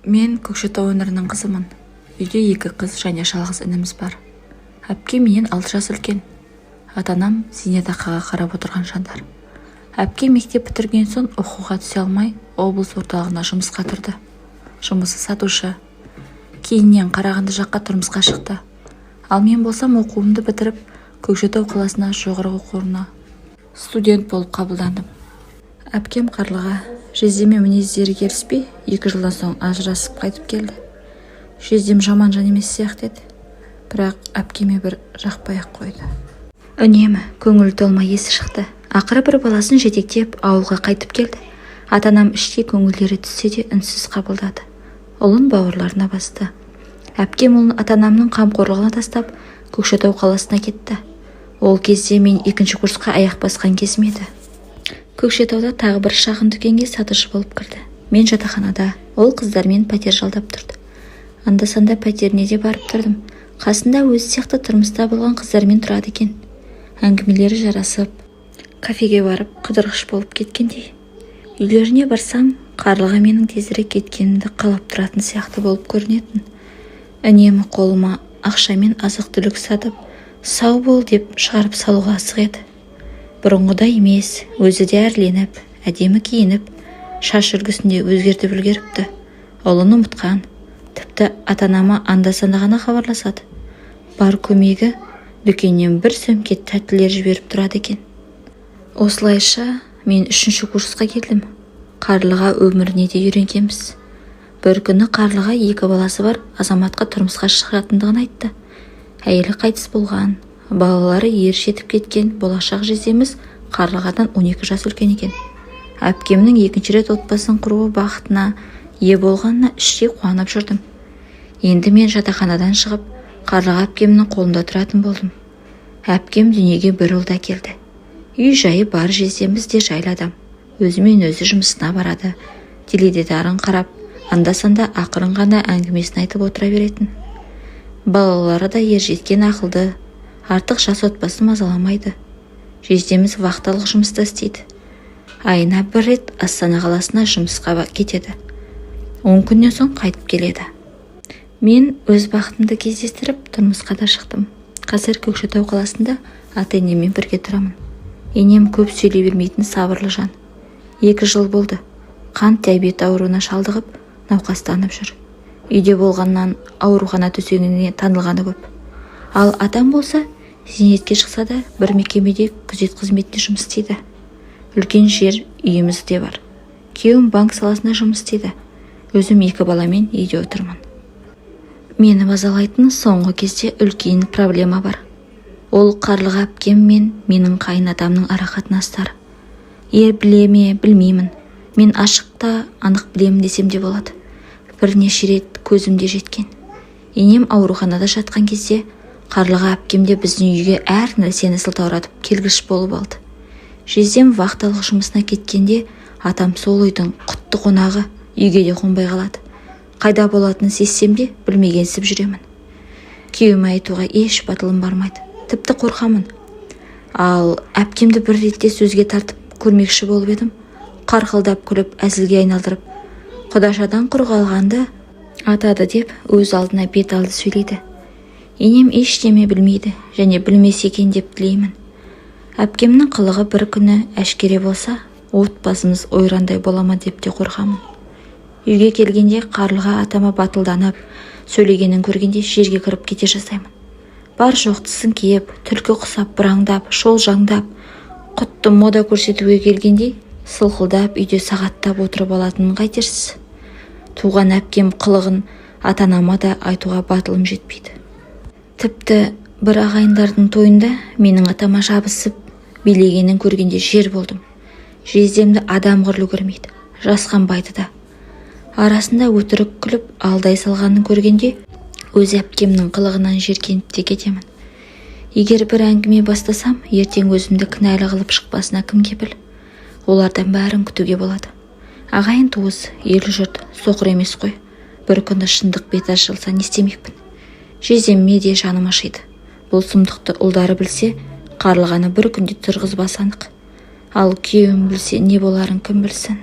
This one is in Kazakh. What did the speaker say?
Мен Көкшетау өңірінің қызымын. Үйде 2 қыз және жалғыз ініміз бар. Әпкем менен 6 жас үлкен. Ата-анам зейнетақыға қарап отырған жандар. Әпкем мектеп бітірген соң оқуға түсе алмай, облыс орталығына жұмысқа тұрды. Жұмысы сатушы. Кейіннен Қарағанды жаққа тұрмысқа шықты. Ал мен болсам оқуымды бітіріп, Көкшетау қаласына жоғары оқу орнына студент болып қабылдандым. Әпкем Қарлыға жездеме мінездері келіспей, 2 жылдан соң ажырасып қайтып келді. Жездем жаман жан емес сияқты еді, бірақ әпкеме бір жақпай-ақ қойды. Үнемі көңіл толмай есі шықты. Ақыры бір баласын жетектеп ауылға қайтып келді. Ата-анам іштей көңілдері түссе де үнсіз қабылдады. Ұлын бауырларына басты. Әпкем ұлын ата-анамның қамқорлығына тастап, Көкшетау қаласына кетті. Ол кезде мен 2-ші курсқа аяқ басқан кезім еді. Көкшетауда тағы бір шағын дүкенге сатушы болып кірді. Мен жатақханада, ол қыздармен пәтер жалдап тұрды. Анда-санда пәтеріне де барып тұрдым. Қасында өзі сияқты тұрмыста болған қыздармен тұрады екен. Әңгімелері жарасып, кафеге барып қыдырғыш болып кеткендей. Үйлеріне барсам, Қарлыға менің тезірек кеткенімді қалап тұратын сияқты болып көрінетін. Үнемі қолыма ақшамен азық-түлік сатып, сау бол деп шығарып салуға асық еді. Бұрынғыдай емес, өзі де әрленіп, әдемі киініп, шаш үлгісінде өзгертіп үлгеріпті. Ұлын ұмытқан, тіпті ата-анама анда-санда ғана хабарласады. Бар көмегі дүкеннен бір сөмке тәттілер жіберіп тұрады екен. Осылайша мен 3-ші курсқа келдім. Қарлыға өміріне де үйренгенбіз. Бір күні Қарлыға 2 баласы бар азаматқа тұрмысқа шығатындығын айтты. Әйелі қайтыс болған, балалары ер жетіп кеткен болашақ жездеміз Қарлығадан 12 жас үлкен екен. Әпкемнің 2-ші рет отбасын құруы бақытына ие болғанына іштей қуанып жүрдім. Енді мен жатақханадан шығып, Қарлыға әпкемнің қолында тұратын болдым. Әпкем дүниеге бір ұлда келді. Үй жайы бар жездеміз де жайлы адам. Өзімен өзі жұмысына барады. Теледидарын қарап, анда-санда ақырын ғана әңгімесін айтып отыра беретін. Балалары да ер жеткен ақылды, артық жас отбасын мазаламайды. Жездеміз вахталық жұмыста істейді. Айына 1 рет Астана қаласына жұмысқа кетеді. 10 күннен соң қайтып келеді. Мен өз бақытымды кездестіріп, тұрмысқа да шықтым. Қазір Көкшетау қаласында ата-енеммен бірге тұрамын. Енем көп сөйлей бермейтін сабырлы жан. 2 жыл болды. Қант диабет ауруына шалдығып, науқастанып жүр. Үйде болғаннан аурухана төсегіне танылғаны көп. Ал атам болса, зейнетке шықса да бір мекемеде күзет қызметінде жұмыс істейді. Үлкен жер үйіміз де бар. Күйеуім банк саласында жұмыс істейді. Өзім 2 баламен үйде отырмын. Мені мазалайтын соңғы кезде үлкен проблема бар. Ол Қарлыға әпкем мен менің қайын атамның арақатынастары. Біле ме, білмеймін. Мен ашықта анық білемін десем де болады. Бірнеше рет көзімде жеткен. Енем ауруханада жатқан кезде Қарлыға әпкем де біздің үйге әр нәрсені сылтауратып келгіш болып алды. Жездем вахталық жұмысына кеткенде атам сол үйдің құтты қонағы, үйге де қонбай қалады. Қайда болатынын сезсем де білмегенсіп жүремін. Күйеуіме айтуға еш батылым бармайды. Тіпті қорқамын. Ал әпкемді бір ретте сөзге тартып көрмекші болып едім. Қарқылдап күліп әзілге айналдырып, құдашадан құр қалғанды атады деп өз алдына бет алды сөйлейді. Енем ештеме білмейді және білмесе екен деп тілеймін. Әпкемнің қылығы бір күні әшкере болса, отбасымыз ойрандай бола ма деп те қорқамын. Үйге келгенде Қарлыға атама батылданып, сөйлегенін көргенде жерге кіріп кете жаздаймын. Бар жоқтысын киіп, түлкі құсап, бұраңдап, шолжаңдап, құтты мода көрсетуге келгендей, сылқылдап үйде сағаттап отырып алатынын қайтерсіз. Туған әпкем қылығын ата-анама да айтуға батылым жетпейді. Тіпті бір ағайындардың тойында менің атама жабысып, билегенін көргенде жер болдым. Жездемді адам құрлы көрмейді, жасқанбайды да. Арасында өтірік күліп, алдай салғанын көргенде, өз әпкемнің қылығынан жеркеніп те кетемін. Егер бір әңгіме бастасам, ертең өзімді кінәлі қылып шықпасына кім кепіл? Олардан бәрін күтуге болады. Ағайын туыс, ел жұрт соқыр емес қой. Бір күні шындық бет ашылса не істемекпін? Жездеме де жаным ашиды. Бұл сұмдықты ұлдары білсе, Қарлығаны бір күнде тұрғызбасы анық. Ал күйеуім білсе не боларын кім білсін?